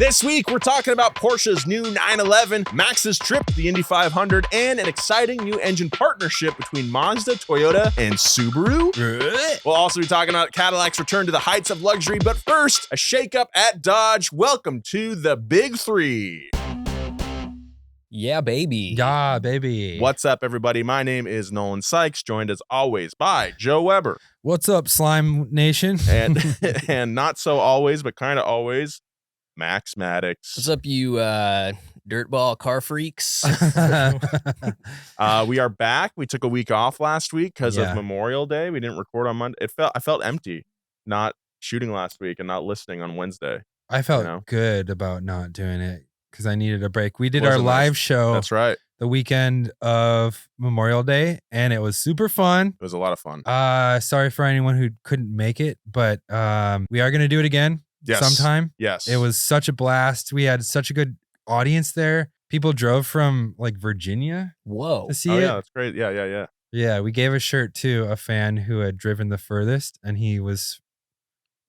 This week, we're talking about Porsche's new 911, Max's trip to the Indy 500, and an exciting new engine partnership between Mazda, Toyota, and Subaru. We'll also be talking about Cadillac's return to the heights of luxury, but first, a shakeup at Dodge. Welcome to the Big Three. Yeah, baby. Yeah, baby. What's up, everybody? My name is Nolan Sykes, joined as always by Joe Weber. What's up, Slime Nation? And not so always, but kind of always, Max Maddox. What's up, you dirtball car freaks? We are back. We took a week off last week because of Memorial Day. We didn't record on Monday. I felt empty not shooting last week and not listening on Wednesday. I felt good about not doing it because I needed a break. We did our live show. That's right. The weekend of Memorial Day, and it was super fun. It was a lot of fun. Sorry for anyone who couldn't make it, but we are going to do it again sometime. Yes. It was such a blast. We had such a good audience there. People drove from like Virginia. Whoa. To see it. Yeah, that's great. Yeah. Yeah, we gave a shirt to a fan who had driven the furthest, and he was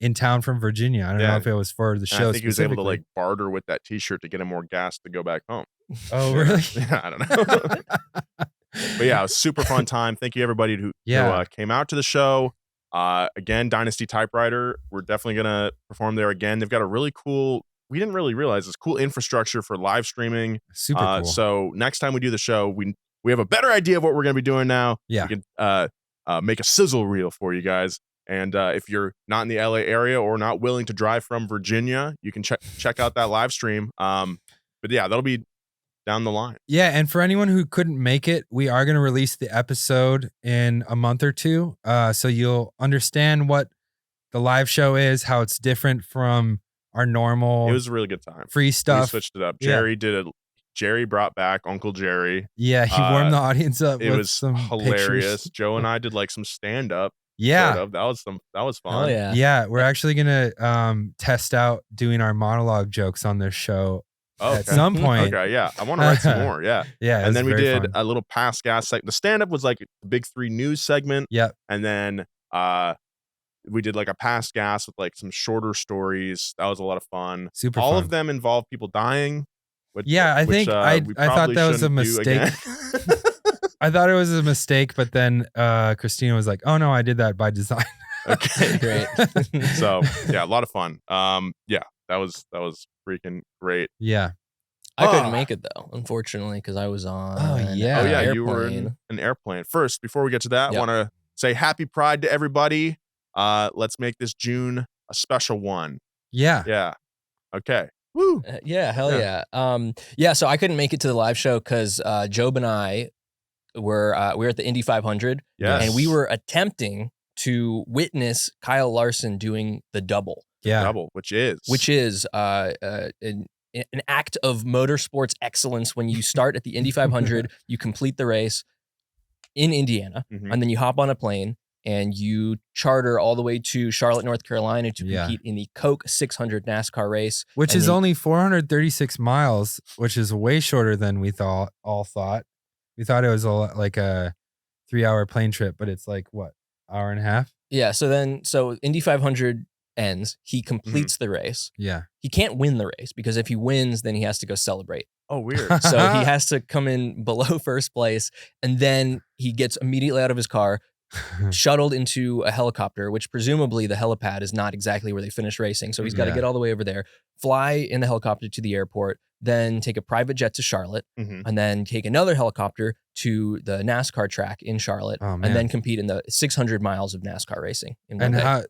in town from Virginia. I don't know if it was for the show. I think he was able to like barter with that T-shirt to get him more gas to go back home. Oh, really? Yeah, I don't know. But yeah, it was a super fun time. Thank you everybody who came out to the show. Again, Dynasty Typewriter. We're definitely gonna perform there again. They've got a really cool. We didn't really realize this cool infrastructure for live streaming. Super cool. So next time we do the show, we have a better idea of what we're gonna be doing now. Yeah. We can make a sizzle reel for you guys. And if you're not in the LA area or not willing to drive from Virginia, you can check out that live stream. But yeah, that'll be down the line. Yeah, and for anyone who couldn't make it, we are going to release the episode in a month or two. So you'll understand what the live show is, how it's different from our normal. It was a really good time. Free stuff. We switched it up. Jerry did it. Jerry brought back Uncle Jerry. Yeah, he warmed the audience up. It was some hilarious. Pictures. Joe and I did like some stand up. Yeah, sort of. That was fun. Oh, yeah. Yeah, we're actually gonna test out doing our monologue jokes on this show at some point. Okay, yeah, I want to write some more. Yeah, yeah. And then we did fun. a little past gas. The stand up was like the Big Three news segment. Yep. And then we did like a past gas with like some shorter stories. That was a lot of fun. Super. All fun. of them involve people dying. I think I thought that was a mistake. I thought it was a mistake, but then Christina was like, "Oh no, I did that by design." Okay, great. So yeah, a lot of fun. Yeah, that was freaking great. Yeah, I couldn't make it though, unfortunately, because I was on. You were in an airplane. First, before we get to that, I want to say Happy Pride to everybody. Let's make this June a special one. Yeah. Okay. Woo. Hell yeah. So I couldn't make it to the live show because Job and I were at the Indy 500, and we were attempting to witness Kyle Larson doing the double. Double, which is an act of motorsports excellence. When you start at the Indy 500, you complete the race in Indiana, and then you hop on a plane and you charter all the way to Charlotte, North Carolina to compete in the Coke 600 NASCAR race. Which is only 436 miles, which is way shorter than we all thought. We thought it was like a 3-hour plane trip, but it's like, what, hour and a half? Yeah, so Indy 500 ends. He completes the race. Yeah. He can't win the race because if he wins, then he has to go celebrate. Oh, weird. So he has to come in below first place, and then he gets immediately out of his car, shuttled into a helicopter, which presumably the helipad is not exactly where they finish racing. So he's got to get all the way over there, fly in the helicopter to the airport, then take a private jet to Charlotte, and then take another helicopter to the NASCAR track in Charlotte, and then compete in the 600 miles of NASCAR racing.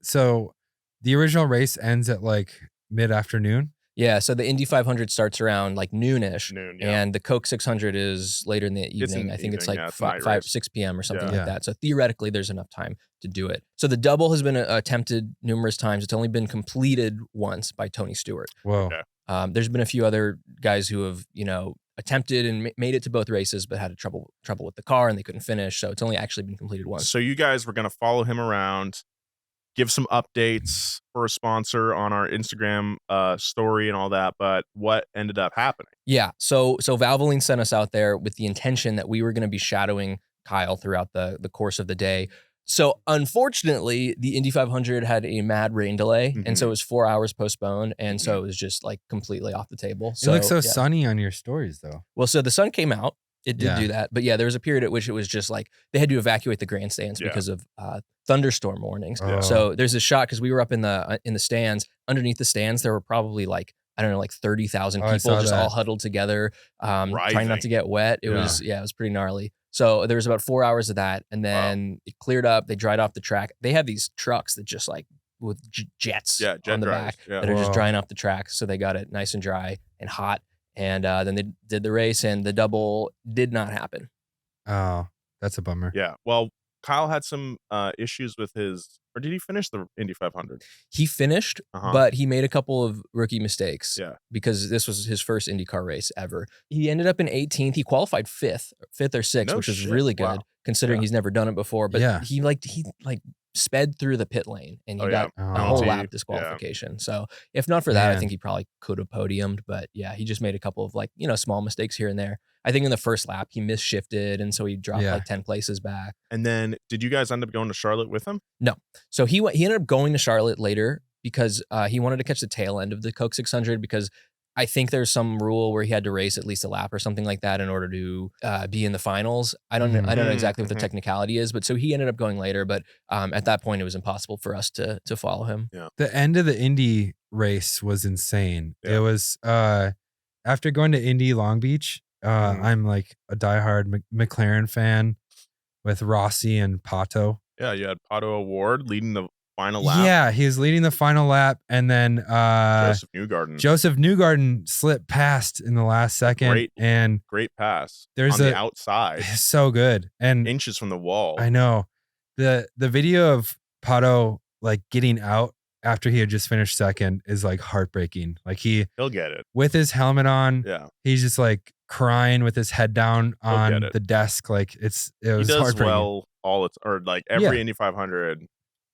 So the original race ends at like mid-afternoon? Yeah, so the Indy 500 starts around like noonish, yeah. And the Coke 600 is later in the evening. I think it's like 6 p.m. or something like that. So theoretically, there's enough time to do it. So the double has been attempted numerous times. It's only been completed once by Tony Stewart. Whoa. Okay. There's been a few other guys who have, attempted and made it to both races, but had trouble with the car and they couldn't finish. So it's only actually been completed once. So you guys were going to follow him around, give some updates for a sponsor on our Instagram story and all that, but what ended up happening? Yeah, so Valvoline sent us out there with the intention that we were going to be shadowing Kyle throughout the course of the day. So unfortunately, the Indy 500 had a mad rain delay, and so it was 4 hours postponed, and so it was just like completely off the table. It looks so yeah. sunny on your stories, though. Well, so the sun came out. It did Yeah. do that, but yeah, there was a period at which it was just like they had to evacuate the grandstands because of thunderstorm warnings. Oh. So there's a shot because we were up in the stands. Underneath the stands, there were probably like I don't know, like 30,000 Oh, I people saw just that. all huddled together, trying Writhing. not to get wet. It was it was pretty gnarly. So there was about 4 hours of that, and then it cleared up. They dried off the track. They have these trucks that just like with jets jet on the dryers, back yeah. that are just Whoa. drying off the track. So they got it nice and dry and hot. And then they did the race, and the double did not happen. Oh, that's a bummer. Yeah. Well, Kyle had some issues with his, or did he finish the Indy 500? He finished, but he made a couple of rookie mistakes. Yeah. Because this was his first IndyCar race ever. He ended up in 18th. He qualified fifth or 6th, No which was shit. really good Wow. considering Yeah. he's never done it before. But Yeah. he sped through the pit lane, and he Oh, got yeah. a whole Penalty. lap disqualification. So if not for that, I Man. think he probably could have podiumed. But yeah, he just made a couple of small mistakes here and there. I think in the first lap he misshifted, and so he dropped like 10 places back. And then did you guys end up going to Charlotte with him? So he ended up going to Charlotte later because he wanted to catch the tail end of the Coke 600 because I think there's some rule where he had to race at least a lap or something like that in order to be in the finals. I don't know exactly what the technicality is, but so he ended up going later. But at that point, it was impossible for us to follow him. Yeah. The end of the Indy race was insane. Yeah. It was after going to Indy Long Beach. I'm like a diehard McLaren fan with Rossi and Pato. Yeah, you had Pato Award leading the final lap. Yeah, he was leading the final lap, and then Joseph Newgarden slipped past in the last second. Great pass. There's on the outside, so good, and inches from the wall. I know the video of Pato like getting out after he had just finished second is like heartbreaking. Like he'll get it with his helmet on. Yeah, he's just like crying with his head down on the desk. Like it was he does heartbreaking. well every Indy 500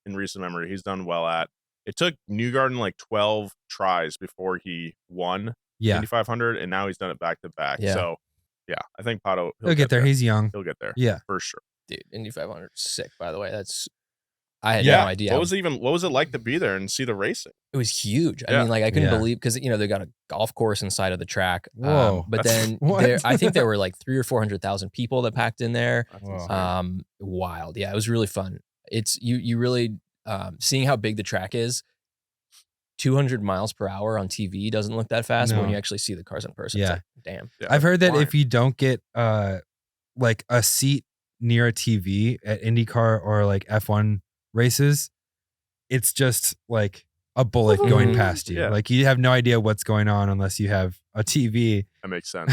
in recent memory he's done well at. It took Newgarden like 12 tries before he won Indy 500, and now he's done it back to back. So yeah, I think Pato he'll get there. He's young. He'll get there. Yeah, for sure. Dude, Indy 500 is sick, by the way. I had no idea. What was it like to be there and see the racing? It was huge. I mean, like I couldn't believe because they got a golf course inside of the track. Whoa! But then I think there were like 300,000 or 400,000 people that packed in there. Wild. Yeah, it was really fun. It's you really seeing how big the track is. 200 miles per hour on TV doesn't look that fast, but when you actually see the cars in person, it's like, damn. Yeah, I've heard that if you don't get like a seat near a TV at IndyCar or like F1 races, it's just like a bullet going past you. Yeah. Like you have no idea what's going on unless you have a TV. That makes sense.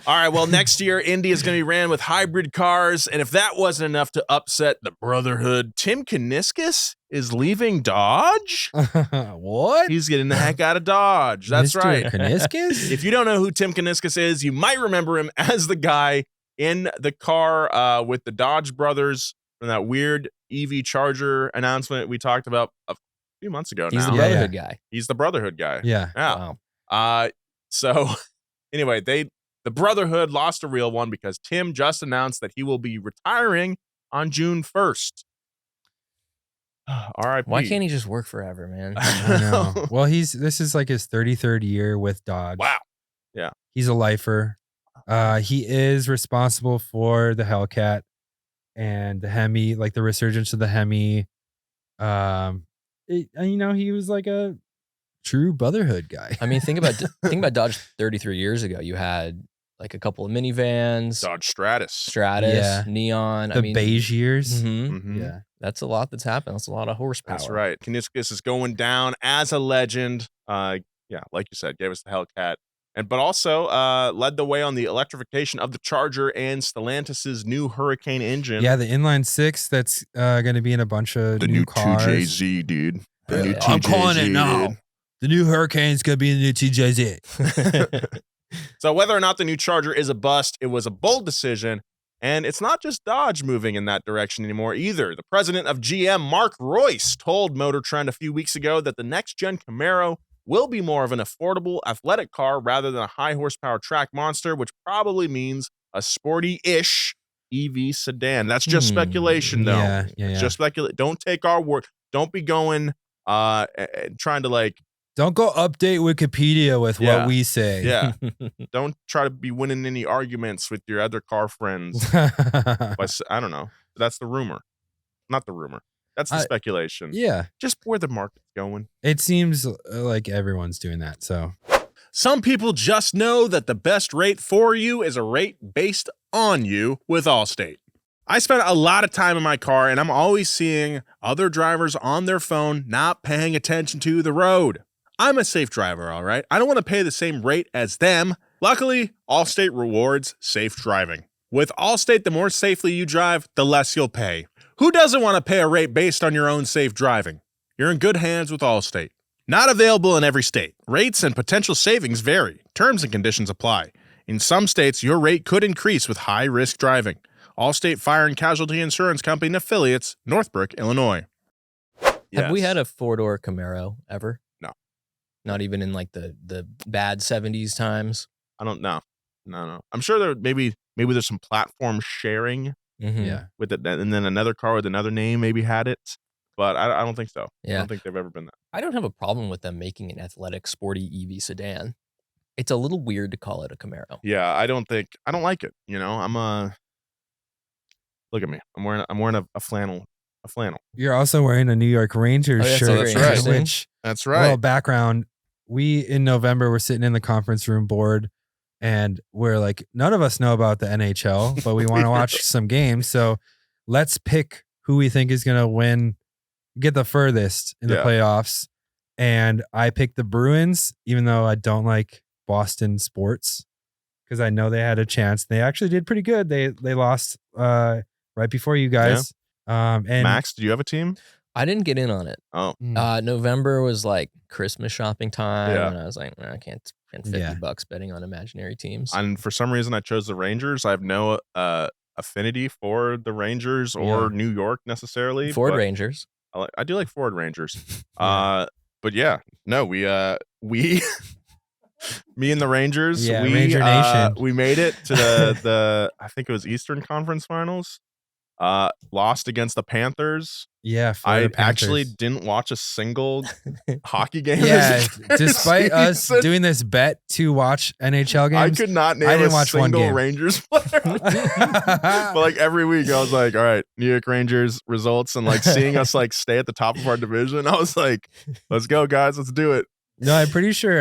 All right, well, next year, Indy is going to be ran with hybrid cars. And if that wasn't enough to upset the Brotherhood, Tim Kuniskis is leaving Dodge? What? He's getting the heck out of Dodge. That's Mr. right. Kuniskis? If you don't know who Tim Kuniskis is, you might remember him as the guy in the car with the Dodge brothers from that weird EV Charger announcement we talked about a few months ago. He's the Brotherhood guy. He's the Brotherhood guy. Yeah. Wow. So anyway, the Brotherhood lost a real one because Tim just announced that he will be retiring on June 1st. R.I.P. Why can't he just work forever, man? I know. Well, this is like his 33rd year with Dodge. Wow. Yeah. He's a lifer. He is responsible for the Hellcat and the Hemi, like the resurgence of the Hemi. He was like a true Brotherhood guy. I mean, think about Dodge 33 years ago. You had like a couple of minivans, Dodge Stratus, Neon. The beige years. Yeah, that's a lot that's happened. That's a lot of horsepower. That's right. Kuniskis is going down as a legend. Like you said, gave us the Hellcat, but also led the way on the electrification of the Charger and Stellantis's new Hurricane engine. Yeah, the inline 6 that's going to be in a bunch of new cars. 2JZ, dude. The new I'm calling 2JZ, it now. dude. The new Hurricane's going to be in the new TJZ. So whether or not the new Charger is a bust, it was a bold decision. And it's not just Dodge moving in that direction anymore either. The president of GM, Mark Royce, told Motor Trend a few weeks ago that the next-gen Camaro will be more of an affordable athletic car rather than a high-horsepower track monster, which probably means a sporty-ish EV sedan. That's just speculation, though. Yeah. Just speculate. Don't take our word. Don't be going trying to like. Don't go update Wikipedia with what we say. Yeah. Don't try to be winning any arguments with your other car friends. I don't know. That's the rumor. Not the rumor. That's the speculation. Yeah. Just where the market's going. It seems like everyone's doing that. So some people just know that the best rate for you is a rate based on you with Allstate. I spend a lot of time in my car and I'm always seeing other drivers on their phone not paying attention to the road. I'm a safe driver, all right? I don't want to pay the same rate as them. Luckily, Allstate rewards safe driving. With Allstate, the more safely you drive, the less you'll pay. Who doesn't want to pay a rate based on your own safe driving? You're in good hands with Allstate. Not available in every state. Rates and potential savings vary. Terms and conditions apply. In some states, your rate could increase with high-risk driving. Allstate Fire and Casualty Insurance Company and affiliates, Northbrook, Illinois. Have we had a four-door Camaro ever? No. Not even in like the bad 70s times? I don't know. No. I'm sure there maybe there's some platform sharing. yeah. With it, and then another car with another name maybe had it, but I don't think so. Yeah. I don't think they've ever been that. I don't have a problem with them making an athletic, sporty EV sedan. It's a little weird to call it a Camaro. Yeah, I don't like it. You know, look at me. I'm wearing a flannel. You're also wearing a New York Rangers shirt. That's right. Which, That's right. well, background. We in November were sitting in the conference room board. And we're like, none of us know about the NHL, but we want to watch some games. So let's pick who we think is going to win, get the furthest in the playoffs. And I picked the Bruins, even though I don't like Boston sports, because I know they had a chance. They actually did pretty good. They lost right before you guys. And Max, do you have a team? I didn't get in on it. Oh, November was like Christmas shopping time, Yeah. and I was like, I can't spend $50 betting on imaginary teams. And for some reason, I chose the Rangers. I have no affinity for the Rangers or New York necessarily. Ford Rangers. I do like Ford Rangers. But yeah, no, we me and the Rangers, Ranger Nation. We made it to the I think it was Eastern Conference Finals. Lost against the Panthers. Yeah, I actually didn't watch a single hockey game. Yeah, despite us doing this bet to watch NHL games, I could not name a single Rangers player. But like every week, I was like, all right, New York Rangers results, and like seeing us like stay at the top of our division, I was like, let's go, guys, let's do it. No, I'm pretty sure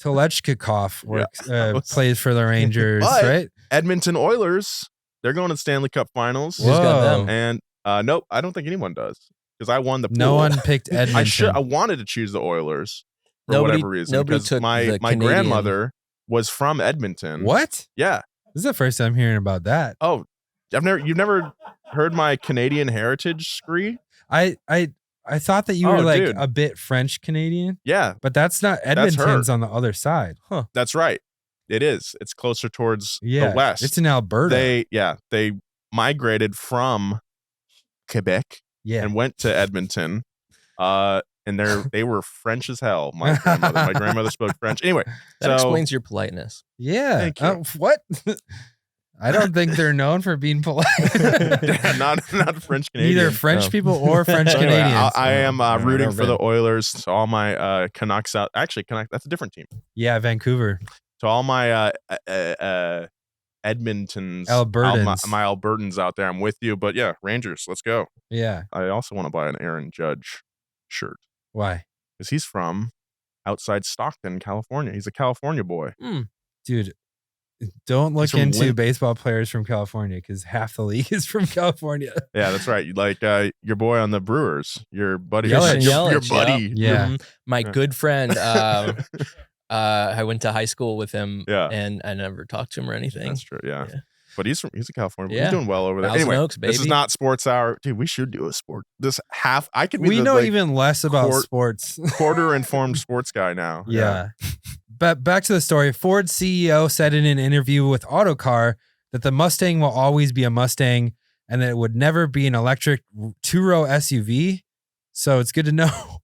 Telechkikov plays for the Rangers, right? Edmonton Oilers, they're going to Stanley Cup Finals. Who's got them? And nope, I don't think anyone does because I won the pool. No one picked Edmonton. I wanted to choose the Oilers for whatever reason because my grandmother was from Edmonton. What? Yeah, this is the first time hearing about that. Oh, you've never heard my Canadian heritage scree? I thought that you were like a bit French Canadian. Yeah, but that's not. Edmonton's on the other side. Huh? That's right. It is. It's closer towards the west. It's in Alberta. They migrated from Quebec and went to Edmonton. And they were French as hell. My grandmother spoke French. Anyway, that explains your politeness. Yeah. Thank you. What? I don't think they're known for being polite. not French Canadian. Neither French people or French Canadians. I am rooting for the Oilers. To all my Canucks out. Actually, that's a different team. Yeah, Vancouver. To all my Edmontons, Albertans, my Albertans out there, I'm with you. But yeah, Rangers, let's go. Yeah. I also want to buy an Aaron Judge shirt. Why? Because he's from outside Stockton, California. He's a California boy. Dude, don't look into baseball players from California because half the league is from California. Yeah, that's right. Like your boy on the Brewers, your buddy, Yelich. your buddy. Yeah. My good friend. I went to high school with him, and I never talked to him or anything. That's true, yeah. But he's a California. Yeah. He's doing well over there. Thousand Anyway, Oaks, baby. This is not Sports Hour, dude. We should do a sport. I could be. We know even less about sports. Quarter informed sports guy now. Yeah. But back to the story. Ford CEO said in an interview with Autocar that the Mustang will always be a Mustang and that it would never be an electric two-row SUV. So it's good to know.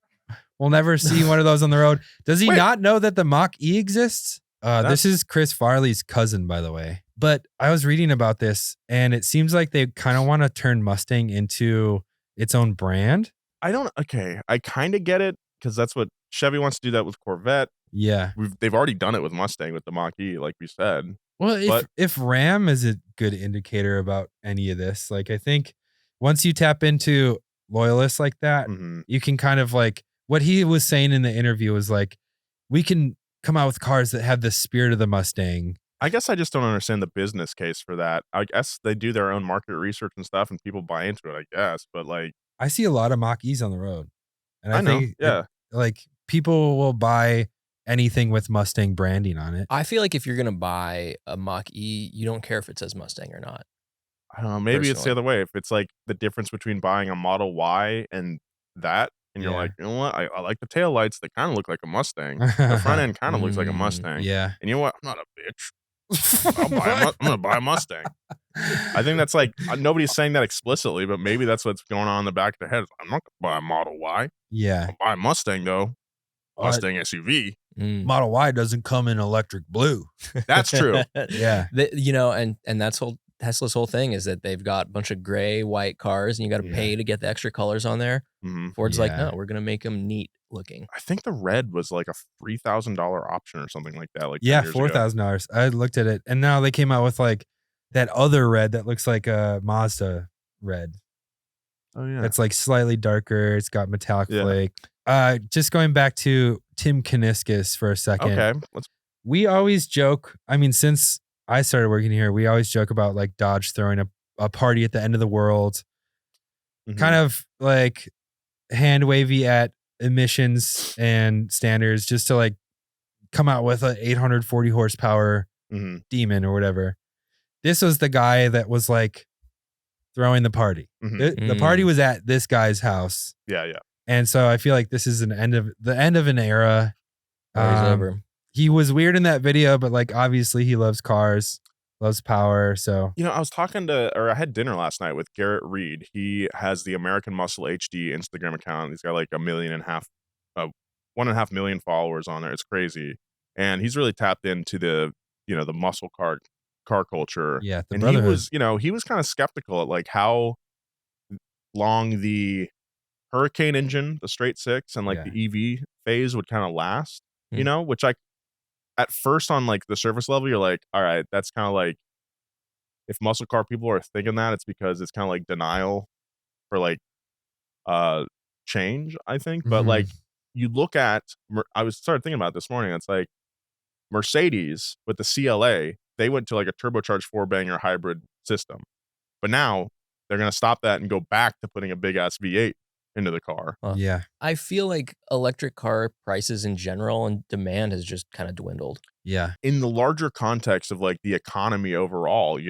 We'll never see one of those on the road. Does he not know that the Mach-E exists? This is Chris Farley's cousin, by the way. But I was reading about this, and it seems like they kind of want to turn Mustang into its own brand. I kind of get it, because that's what Chevy wants to do that with Corvette. Yeah. They've already done it with Mustang with the Mach-E, like we said. Well, if RAM is a good indicator about any of this, like I think once you tap into loyalists like that, you can kind of like what he was saying in the interview was like, we can come out with cars that have the spirit of the Mustang. I guess I just don't understand the business case for that. I guess they do their own market research and stuff, and people buy into it, I guess. But like, I see a lot of Mach-E's on the road, and I know, think yeah, like people will buy anything with Mustang branding on it. I feel like if you're gonna buy a Mach-E, you don't care if it says Mustang or not. I don't know. Maybe it's the other way. If it's like the difference between buying a Model Y and that, and you're like, you know what, I like the taillights. They kind of look like a Mustang. The front end kind of looks like a Mustang. Yeah. And you know what? I'm not a bitch. I'm gonna buy a Mustang. I think that's like nobody's saying that explicitly, but maybe that's what's going on in the back of their head. I'm not gonna buy a Model Y. Yeah. I'll buy a Mustang though. Mustang SUV. Model Y doesn't come in electric blue. That's true. Yeah. And that's Tesla's whole thing is that they've got a bunch of gray, white cars, and you got to pay to get the extra colors on there. Ford's like, no, we're gonna make them neat looking. I think the red was like a $3,000 option or something like that. Like $4,000. I looked at it, and now they came out with like that other red that looks like a Mazda red. Oh yeah, it's like slightly darker. It's got metallic flake. Just going back to Tim Kuniskis for a second. Okay, we always joke. I mean, since I started working here, we always joke about like Dodge throwing a party at the end of the world, kind of like hand wavy at emissions and standards, just to like come out with an 840 horsepower demon or whatever. This was the guy that was like throwing the party. The party was at this guy's house. Yeah. And so I feel like this is the end of an era. Over. He was weird in that video, but like obviously he loves cars, loves power. So I was I had dinner last night with Garrett Reed. He has the American Muscle HD Instagram account. He's got like 1.5 million followers on there. It's crazy, and he's really tapped into the the muscle car culture. Yeah, and he was kind of skeptical at like how long the Hurricane engine, the straight six, and like the EV phase would kind of last. Which at first on like the surface level, you're like, all right, that's kind of like, if muscle car people are thinking that, it's because it's kind of like denial for like change, I think. But like you look at, I started thinking about it this morning. It's like Mercedes with the CLA, they went to like a turbocharged 4-banger hybrid system, but now they're gonna stop that and go back to putting a big ass V8 into the car. Yeah. I feel like electric car prices in general and demand has just kind of dwindled. Yeah. In the larger context of like the economy overall,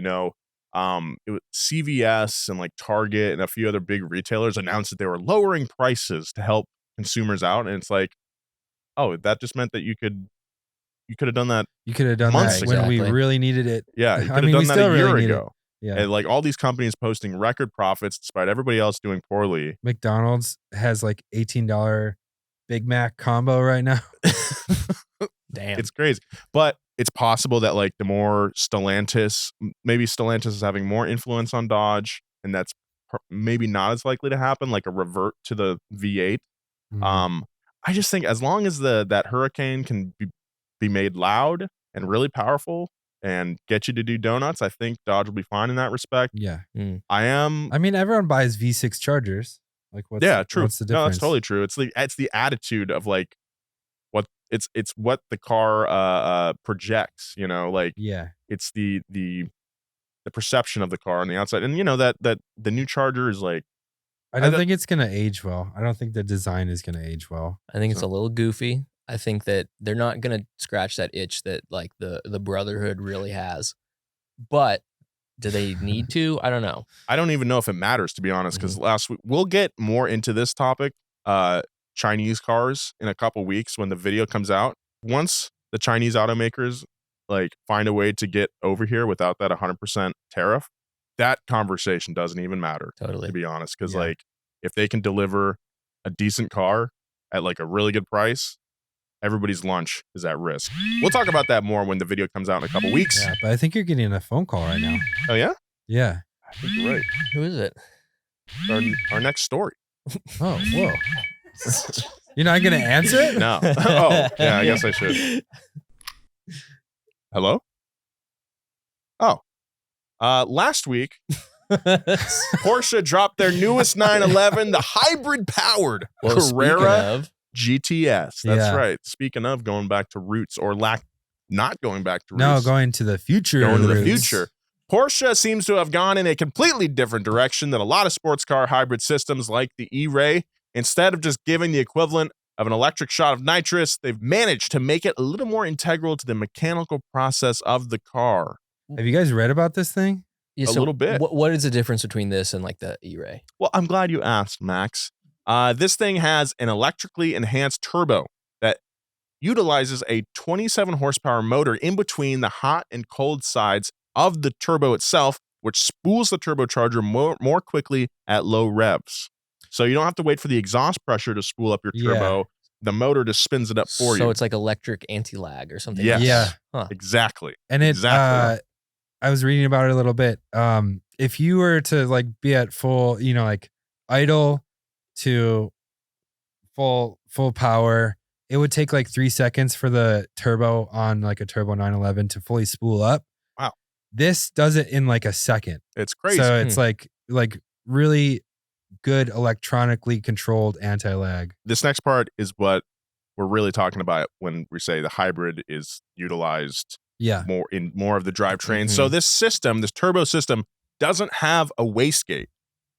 CVS and like Target and a few other big retailers announced that they were lowering prices to help consumers out. And it's like, oh, that just meant that you could have done that. You could have done months that ago. when we really needed it. Yeah. You could have done that a year ago. Yeah. And like all these companies posting record profits despite everybody else doing poorly. McDonald's has like $18 Big Mac combo right now. Damn. It's crazy. But it's possible that like the more maybe Stellantis is having more influence on Dodge, and that's maybe not as likely to happen, like a revert to the V8. I just think as long as that Hurricane can be made loud and really powerful and get you to do donuts, I think Dodge will be fine in that respect. Yeah. I mean, everyone buys V6 Chargers. Like, true. What's the difference? No, that's totally true. It's the attitude of like what it's what the car projects. It's the perception of the car on the outside, and that the new Charger is like. I don't think it's gonna age well. I don't think the design is gonna age well. I think it's a little goofy. I think that they're not going to scratch that itch that like the Brotherhood really has. But do they need to? I don't know. I don't even know if it matters, to be honest, because last week, we'll get more into this topic, Chinese cars, in a couple weeks when the video comes out. Once the Chinese automakers like find a way to get over here without that 100% tariff, that conversation doesn't even matter, totally, to be honest. Because like if they can deliver a decent car at like a really good price, everybody's lunch is at risk. We'll talk about that more when the video comes out in a couple weeks. Yeah, but I think you're getting a phone call right now. Oh, yeah? Yeah. I think you're right. Who is it? Our next story. Oh, whoa. You're not going to answer it? No. Oh, yeah, I guess I should. Hello? Oh. Last week, Porsche dropped their newest 911, the hybrid-powered Well, speaking Carrera of, GTS. That's Yeah. right. Speaking of going back to roots or not going back to No, roots. going to the future. Going to the roots. future. Porsche seems to have gone in a completely different direction than a lot of sports car hybrid systems like the E-Ray. Instead of just giving the equivalent of an electric shot of nitrous, they've managed to make it a little more integral to the mechanical process of the car. Have you guys read about this thing? yeah, A little bit. What is the difference between this and like the E-Ray? Well, I'm glad you asked, Max. This thing has an electrically enhanced turbo that utilizes a 27 horsepower motor in between the hot and cold sides of the turbo itself, which spools the turbocharger more quickly at low revs. So you don't have to wait for the exhaust pressure to spool up your turbo. Yeah. The motor just spins it up for you. So it's like electric anti-lag or something. Yes. Yeah. Huh. Exactly. And it, Exactly. I was reading about it a little bit. If you were to like be at full, like idle to full power, it would take like 3 seconds for the turbo on like a turbo 911 to fully spool up. Wow. This does it in like a second. It's crazy. So it's like really good electronically controlled anti-lag. This next part is what we're really talking about when we say the hybrid is utilized Yeah. more of the drivetrain. So this turbo system doesn't have a wastegate.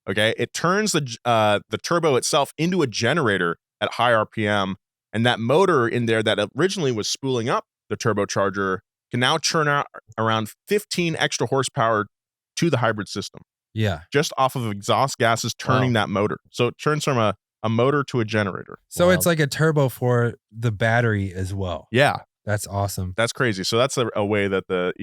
Okay, it turns the turbo itself into a generator at high RPM, and that motor in there that originally was spooling up the turbocharger can now churn out around 15 extra horsepower to the hybrid system Yeah. just off of exhaust gases turning that motor. So it turns from a motor to a generator. So Wild. it's like a turbo for the battery as well. Yeah, That's awesome. that's crazy. So that's a way that the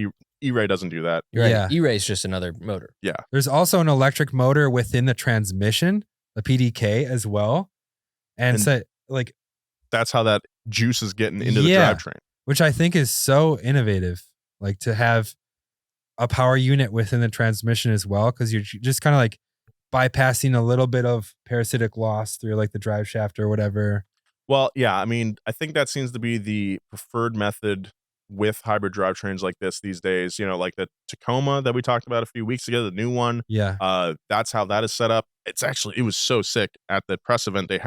E-Ray doesn't do that. You're right. Yeah. E-Ray is just another motor. Yeah. There's also an electric motor within the transmission, the PDK as well. And And- so like, That's how that juice is getting into the Yeah. drivetrain. which I think is so innovative, like to have a power unit within the transmission as well. Cause you're just kind of like bypassing a little bit of parasitic loss through like the drive shaft or whatever. Well, yeah, I mean, I think that seems to be the preferred method with hybrid drivetrains like this these days. Like the Tacoma that we talked about a few weeks ago, the new one. Yeah. That's how that is set up. It was so sick at the press event. They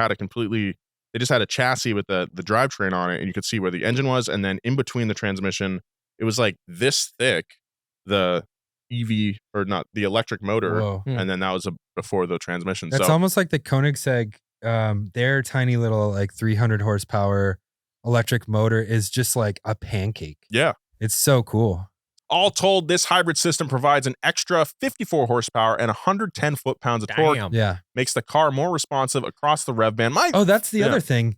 just had a chassis with the drivetrain on it, and you could see where the engine was, and then in between the transmission, it was like this thick, the EV or not the electric motor, Whoa. and then that was before the transmission. That's so almost like the Koenigsegg, their tiny little like 300 horsepower electric motor is just like a pancake. yeah. It's so cool. All told, this hybrid system provides an extra 54 horsepower and 110 foot-pounds of torque, Yeah. makes the car more responsive across the rev band. Oh, that's the Yeah. other thing.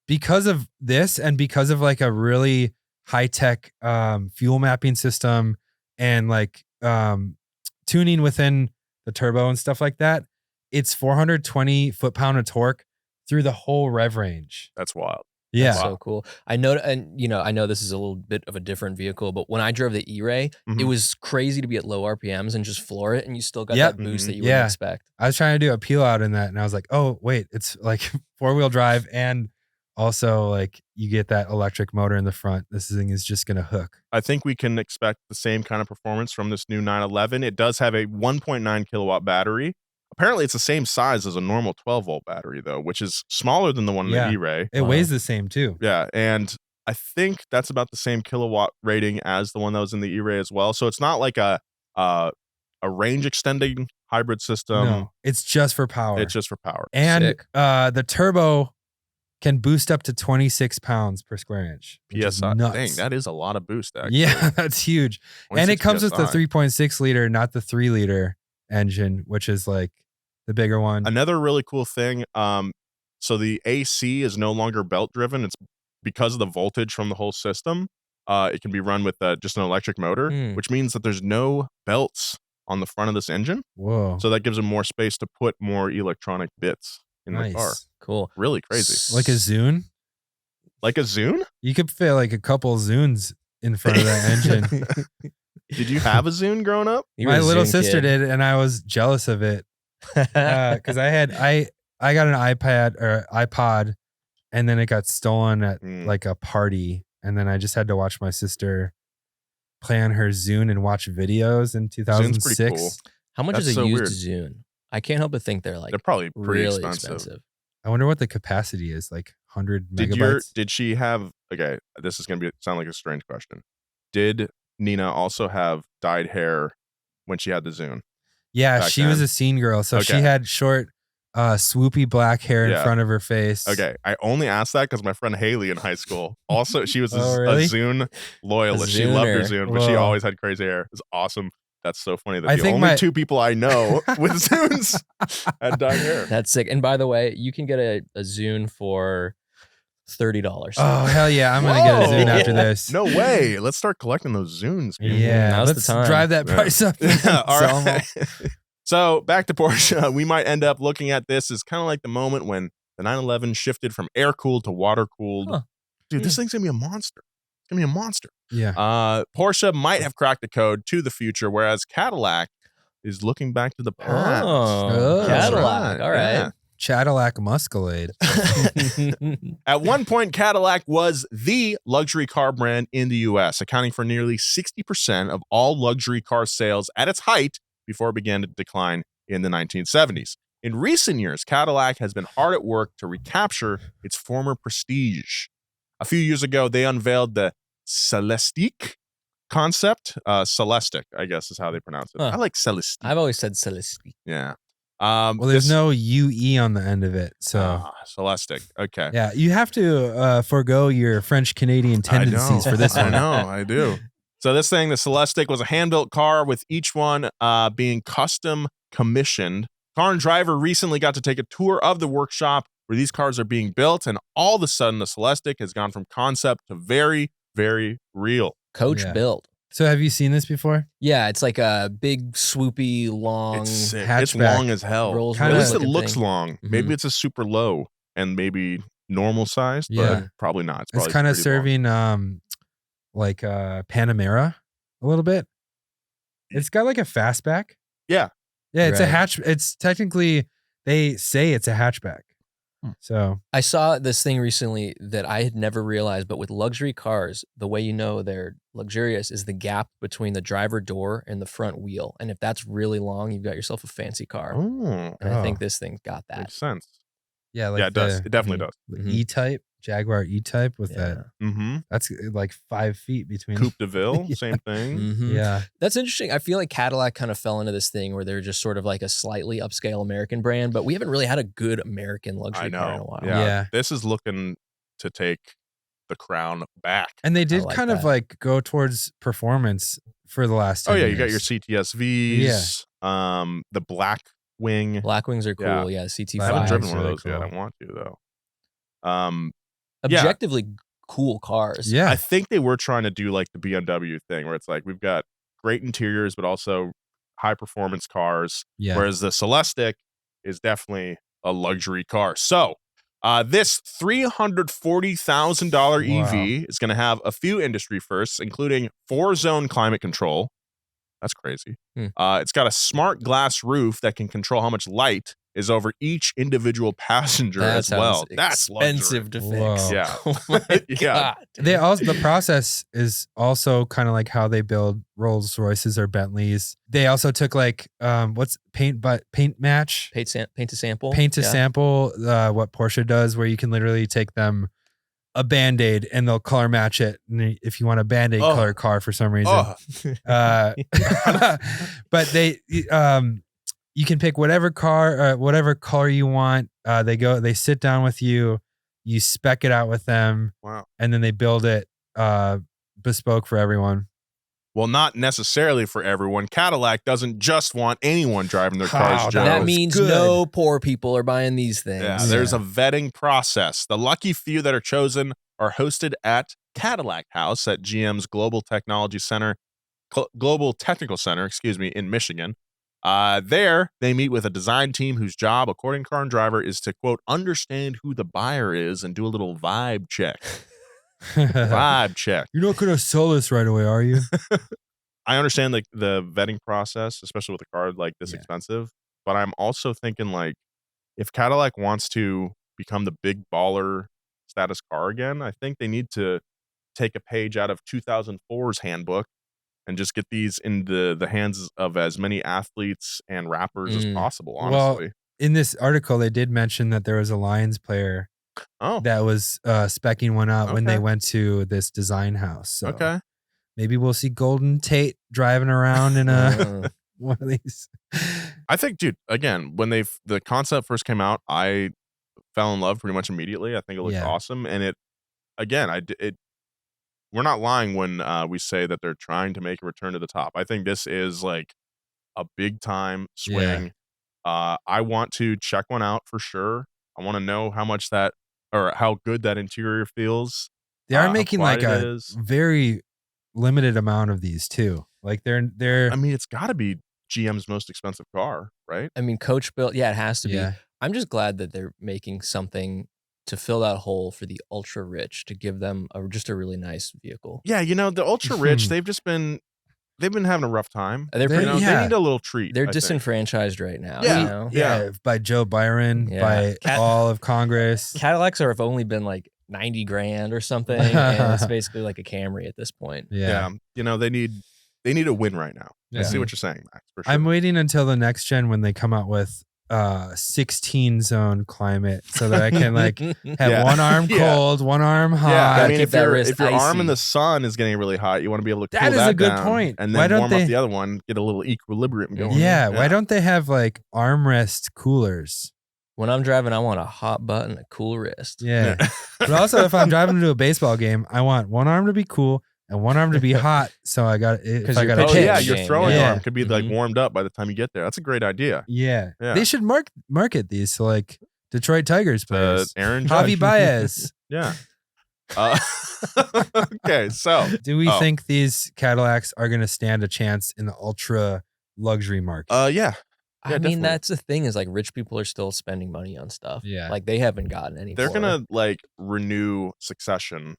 Because of this and because of like a really high-tech fuel mapping system and like tuning within the turbo and stuff like that, it's 420 foot-pound of torque through the whole rev range. That's wild. Yeah. That's so cool. I know, and I know this is a little bit of a different vehicle, but when I drove the E-Ray, Mhm. it was crazy to be at low RPMs and just floor it, and you still got Yep. that boost that you Yeah. wouldn't expect. I was trying to do a peel out in that and I was like, oh, wait, it's like 4-wheel drive and also like you get that electric motor in the front. This thing is just going to hook. I think we can expect the same kind of performance from this new 911. It does have a 1.9 kilowatt battery. Apparently, it's the same size as a normal 12-volt battery, though, which is smaller than the one in Yeah. the E-Ray. It weighs the same too. Yeah, and I think that's about the same kilowatt rating as the one that was in the E-Ray as well. So it's not like a range extending hybrid system. No, it's just for power. It's just for power. and Sick. the turbo can boost up to 26 pounds per square inch. Which is PSI. nuts. Dang, that is a lot of boost, actually. Yeah, that's huge. And it 26 comes with the PSI. 3.6 liter, not the 3 liter engine, which is like the bigger one. Another really cool thing, so the AC is no longer belt driven. It's because of the voltage from the whole system. It can be run with just an electric motor, which means that there's no belts on the front of this engine. Whoa. So that gives them more space to put more electronic bits in the car. Nice. Cool. Really crazy. Like a Zune? Like a Zune? You could fit like a couple Zunes in front of that engine. Did you have a Zune growing up? You were My a little Zune sister kid. did, and I was jealous of it because I got an iPad or iPod, and then it got stolen at like a party, and then I just had to watch my sister play on her Zune and watch videos in 2006. Zune's pretty cool. How much That's is a so used Zune? I can't help but think they're like They're probably pretty really expensive. I wonder what the capacity is, like 100 megabytes. Did she have, okay, this is going to sound like a strange question. Did Nina also have dyed hair when she had the Zune? Yeah, back she was then? a scene girl, so she Okay. had short, swoopy black hair in Yeah. front of her face. Okay, I only asked that because my friend Haley in high school, also, she was Oh, really? a Zune loyalist. She loved her Zooner. Zune, but she Whoa. always had crazy hair. It was awesome. That's so funny that I the think only my- two people I know with Zunes had dyed hair. That's sick. And by the way, you can get a Zune for $30. Oh, hell yeah. I'm going to get a Zune Whoa. after this. No way. Let's start collecting those Zunes. People. Yeah, Now's the let's time. drive that Yeah. price up. Yeah, all Sell 'em right. So back to Porsche, we might end up looking at this as kind of like the moment when the 911 shifted from air cooled to water cooled. Huh. Dude, this thing's gonna be a monster. It's gonna be a monster. Yeah. Porsche might have cracked the code to the future, whereas Cadillac is looking back to the past. Oh, That's Cadillac. All right. Cadillac Muscalade. At one point, Cadillac was the luxury car brand in the US, accounting for nearly 60% of all luxury car sales at its height before it began to decline in the 1970s. In recent years, Cadillac has been hard at work to recapture its former prestige. A few years ago, they unveiled the Celestique concept. Celestic, I guess is how they pronounce it. Huh. I like Celestique. I've always said Celestique. Yeah. Well, there's no UE on the end of it. So, Celestic. Okay. yeah, you have to forego your French Canadian tendencies for this I one. know, I do. So this thing, the Celestic, was a hand-built car with each one being custom commissioned. Car and Driver recently got to take a tour of the workshop where these cars are being built, and all of a sudden, the Celestic has gone from concept to very, very real. Coach Yeah. built. So, have you seen this before? Yeah, it's like a big, swoopy, long. It's sick. It's hatchback. long as hell. Rolls Kinda At least it looking looks thing. long. Maybe Mhm. it's a super low and maybe normal sized, but Yeah. probably not. It's probably kind of pretty long. serving like Panamera a little bit. It's got like a fastback. Yeah. Yeah, it's a Right. hatch. It's technically, they say it's a hatchback. So, I saw this thing recently that I had never realized, but with luxury cars, the way you know they're luxurious is the gap between the driver door and the front wheel. And if that's really long, you've got yourself a fancy car. Oh, And I think Oh. this thing's got that. makes sense. yeah, like Yeah, it does. It definitely does. the Mhm. E-Type, Jaguar E-Type with that. Mm-hmm. That's like 5 feet between. Coupe de Ville, Yeah. same thing. Mhm. Yeah. That's interesting. I feel like Cadillac kind of fell into this thing where they're just sort of like a slightly upscale American brand, but we haven't really had a good American luxury I car in a know. while. Yeah. Yeah. This is looking to take the crown back. And they did like kind of that. like go towards performance for the last 10 Oh yeah, years. you got your CTSVs, the black wing. Black wings are Yeah. cool. Yeah, I CT5. haven't Black driven wings one of really those yet. I cool. want to though. Yeah. Objectively cool cars. Yeah. I think they were trying to do like the BMW thing where it's like we've got great interiors but also high performance cars. Yeah. Whereas the Celestic is definitely a luxury car. So this $340,000 EV is going to have a few industry firsts, including 4-zone climate control. That's crazy. It's got a smart glass roof that can control how much light is over each individual passenger That as well. sounds That's luxury. expensive to Whoa. fix. Yeah. Oh my Yeah. God. They also, the process is also kind of like how they build Rolls Royces or Bentleys. They also took like what's paint match, Paint to sample. paint to Yeah. sample. What Porsche does, where you can literally take them a Band-Aid and they'll color match it. And if you want a Band-Aid Oh. color car for some reason, Oh, but they you can pick whatever color you want. They sit down with you, you spec it out with them, wow. and then they build it bespoke for everyone. Well, not necessarily for everyone. Cadillac doesn't just want anyone driving their Wow, cars, Joe. That was means good. no poor people are buying these things. Yeah, there's a vetting process. The lucky few that are chosen are hosted at Cadillac House at GM's Global Technical Center, in Michigan. There, they meet with a design team whose job, according to Car and Driver, is to, quote, understand who the buyer is and do a little vibe check. Vibe check. You're not going to sell this right away, are you? I understand like the vetting process, especially with a car like this expensive, but I'm also thinking like if Cadillac wants to become the big baller status car again, I think they need to take a page out of 2004's handbook and just get these in the hands of as many athletes and rappers as possible, honestly. Well, in this article, they did mention that there was a Lions player that was speccing one out when they went to this design house. So maybe we'll see Golden Tate driving around in a one of these. I think, dude, again, when the concept first came out, I fell in love pretty much immediately. I think it looked awesome. And we're not lying when we say that they're trying to make a return to the top. I think this is like a big time swing. I want to check one out for sure. I want to know how much that or how good that interior feels. They are making like a very limited amount of these too. Like they're I mean, it's got to be GM's most expensive car, right? I mean, coach built. Yeah, it has to be. I'm just glad that they're making something to fill that hole for the ultra rich, to give them just a really nice vehicle. Yeah, you know, the ultra rich, they've been having a rough time. They need a little treat. They're disenfranchised right now. Yeah, you know? Yeah, by Joe Byron, by all of Congress. Cadillacs have only been like 90 grand or something, and it's basically like a Camry at this point. Yeah. You know, they need a win right now. I see what you're saying, Max. For sure. I'm waiting until the next gen when they come out with 16 zone climate so that I can like have one arm cold, one arm hot. Yeah, I mean, if your arm in the sun is getting really hot, you want to be able to cool that down. That is a good point. And then warm up the other one, get a little equilibrium going. Yeah, why don't they have like armrest coolers? When I'm driving, I want a hot butt and a cool wrist. Yeah. But also, if I'm driving to a baseball game, I want one arm to be cool and one arm to be hot. So I got it. Your throwing arm could be like warmed up by the time you get there. That's a great idea. Yeah. They should market these to like Detroit Tigers players. Aaron Javi Judge. Baez. Yeah. Okay, so do we think these Cadillacs are going to stand a chance in the ultra luxury market? Yeah. I mean, definitely. That's the thing is like rich people are still spending money on stuff. Yeah. Like they haven't gotten any. They're going to like renew Succession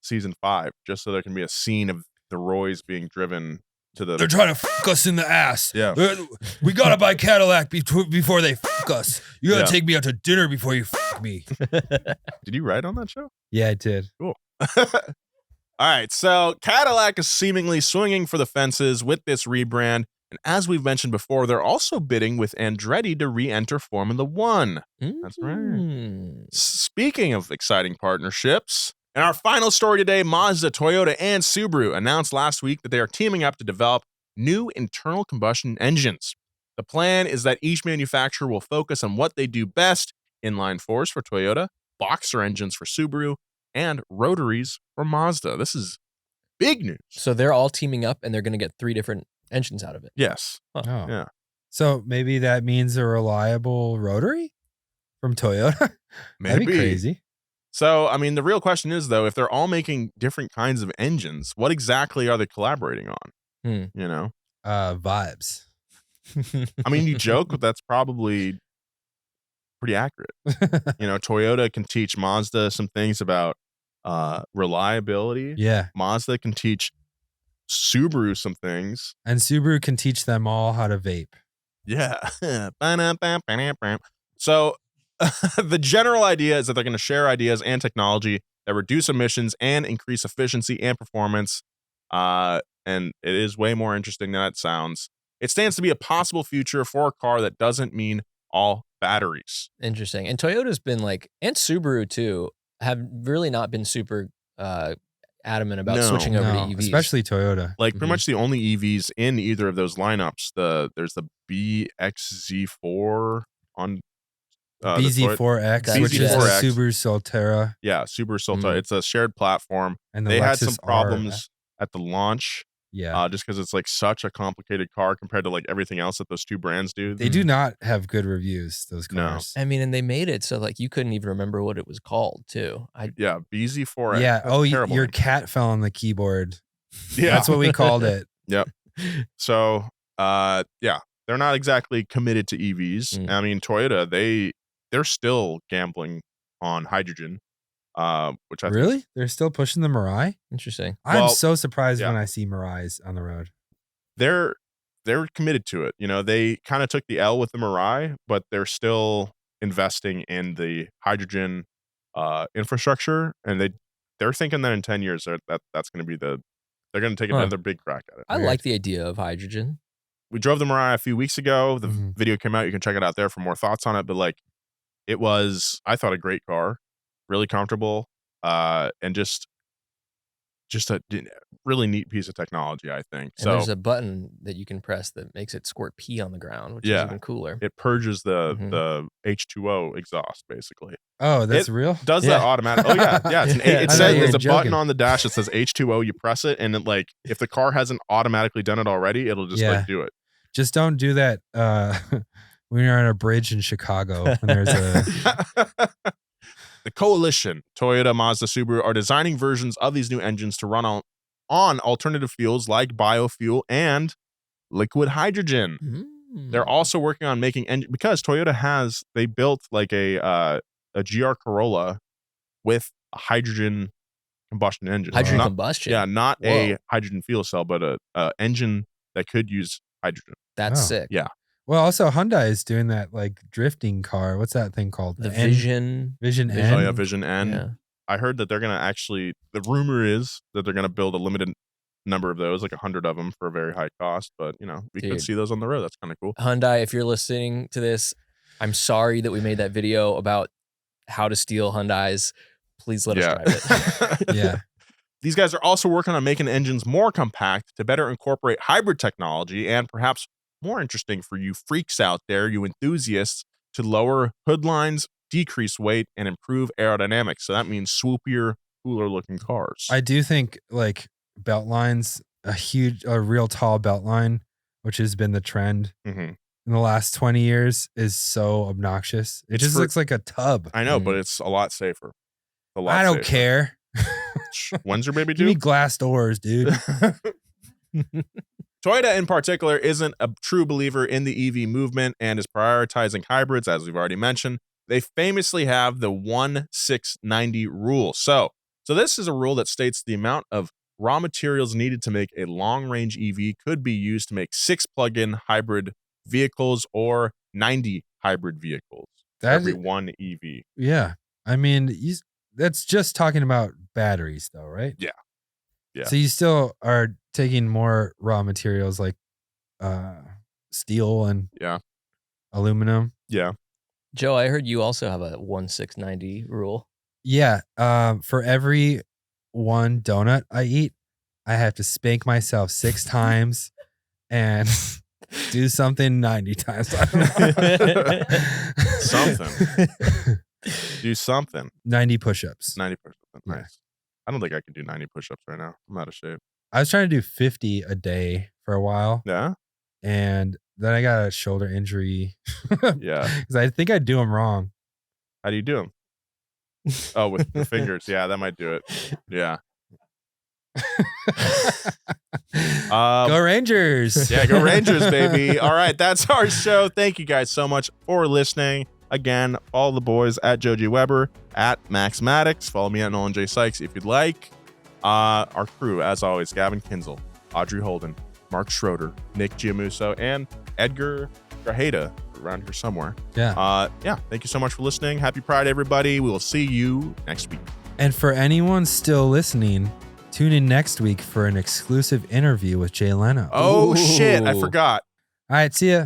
season 5 just so there can be a scene of the Roys being driven to the. They're trying to fuck us in the ass. Yeah. We got to buy Cadillac before they fuck us. You got to take me out to dinner before you fuck me. Did you write on that show? Yeah, I did. Cool. All right. So Cadillac is seemingly swinging for the fences with this rebrand. And as we've mentioned before, they're also bidding with Andretti to re-enter Formula One. That's right. Speaking of exciting partnerships, in our final story today, Mazda, Toyota, and Subaru announced last week that they are teaming up to develop new internal combustion engines. The plan is that each manufacturer will focus on what they do best: inline fours for Toyota, boxer engines for Subaru, and rotaries for Mazda. This is big news. So they're all teaming up and they're going to get 3 different engines out of it. Yes. Huh. Oh. Yeah. So maybe that means a reliable rotary from Toyota? Maybe. That'd be crazy. So, I mean, the real question is, though, if they're all making different kinds of engines, what exactly are they collaborating on? You know? Vibes. I mean, you joke, but that's probably pretty accurate. You know, Toyota can teach Mazda some things about reliability. Yeah. Mazda can teach Subaru some things. And Subaru can teach them all how to vape. Yeah. So the general idea is that they're going to share ideas and technology that reduce emissions and increase efficiency and performance. And it is way more interesting than it sounds. It stands to be a possible future for a car that doesn't mean all batteries. Interesting. And Toyota's been like, and Subaru too, have really not been super adamant about switching over to EVs. Especially Toyota. Like pretty much the only EVs in either of those lineups, there's the BXZ4 on BZ4X, which is the Subaru Solterra. Yeah, Subaru Solterra. It's a shared platform. And they had Lexus some problems at the launch. Yeah. Just because it's like such a complicated car compared to like everything else that those two brands do. They do not have good reviews, those cars. I mean, and they made it so like you couldn't even remember what it was called too. Yeah, BZ4X. Yeah. Oh, your cat fell on the keyboard. Yeah. That's what we called it. Yep. So, yeah. they're not exactly committed to EVs. I mean, Toyota, they're still gambling on hydrogen, which I think Really? They're still pushing the Mirai? Interesting. I'm so surprised yeah. when I see Mirais on the road. they're committed to it. You know, they kind of took the L with the Mirai, but they're still investing in the hydrogen infrastructure, and they're thinking that in 10 years that's going to be they're going to take another big crack at it. I like the idea of hydrogen. We drove the Mirai a few weeks ago. The video came out. You can check it out there for more thoughts on it. But like, it was, I thought, a great car, really comfortable, and just a really neat piece of technology, I think. And there's a button that you can press that makes it squirt pee on the ground, which is even cooler. It purges the H2O exhaust, basically. Oh, that's real? Does that automatic? Oh yeah, yeah. It says there's a button on the dash that says H2O. You press it, and it, like, if the car hasn't automatically done it already, it'll just like do it. Just don't do that when you're on a bridge in Chicago. And there's a The coalition, Toyota, Mazda, Subaru, are designing versions of these new engines to run on alternative fuels like biofuel and liquid hydrogen. They're also working on making because Toyota they built like a GR Corolla with a hydrogen combustion engine. Hydrogen combustion? Yeah, not a hydrogen fuel cell, but a engine that could use hydrogen. That's sick. Yeah. Well, also Hyundai is doing that like drifting car. What's that thing called? The Vision N. Oh yeah, Vision N. Yeah. I heard that they're gonna the rumor is that they're gonna build a limited number of those, like 100 of them for a very high cost. But you know, we could see those on the road. That's kind of cool. Hyundai, if you're listening to this, I'm sorry that we made that video about how to steal Hyundais. Please let us drive it. Yeah. These guys are also working on making engines more compact to better incorporate hybrid technology, and perhaps more interesting for you freaks out there, you enthusiasts, to lower hood lines, decrease weight, and improve aerodynamics. So that means swoopier, cooler looking cars. I do think like belt lines, a real tall belt line, which has been the trend in the last 20 years, is so obnoxious. It just looks like a tub. I know, but it's a lot safer. I don't care. When's your baby due? Give me glass doors, dude. Toyota in particular isn't a true believer in the EV movement and is prioritizing hybrids, as we've already mentioned. They famously have the 1-6-90 rule. So this is a rule that states the amount of raw materials needed to make a long-range EV could be used to make 6 plug-in hybrid vehicles or 90 hybrid vehicles for every one EV. Yeah. I mean, that's just talking about batteries though, right? Yeah. Yeah. So you still are taking more raw materials like steel and aluminum. Yeah. Joe, I heard you also have a 1-6-90 rule. Yeah. For every one donut I eat, I have to spank myself 6 times and do something 90 times. Something. Do something. 90 push-ups. 90 push-ups. Nice. I don't think I can do 90 push-ups right now. I'm out of shape. I was trying to do 50 a day for a while. Yeah. And then I got a shoulder injury. Yeah. Because I think I do them wrong. How do you do them? Oh, with the fingers. Yeah, that might do it. Yeah. Go Rangers. Yeah, go Rangers, baby. All right, that's our show. Thank you guys so much for listening. Again, follow the boys at Joji Weber, at Max Maddox. Follow me at Nolan J. Sykes if you'd like. Our crew, as always, Gavin Kinzel, Audrey Holden, Mark Schroeder, Nick Giamuso, and Edgar Grajeda around here somewhere. Yeah. Thank you so much for listening. Happy Pride, everybody. We will see you next week. And for anyone still listening, tune in next week for an exclusive interview with Jay Leno. Oh, shit. I forgot. All right. See ya.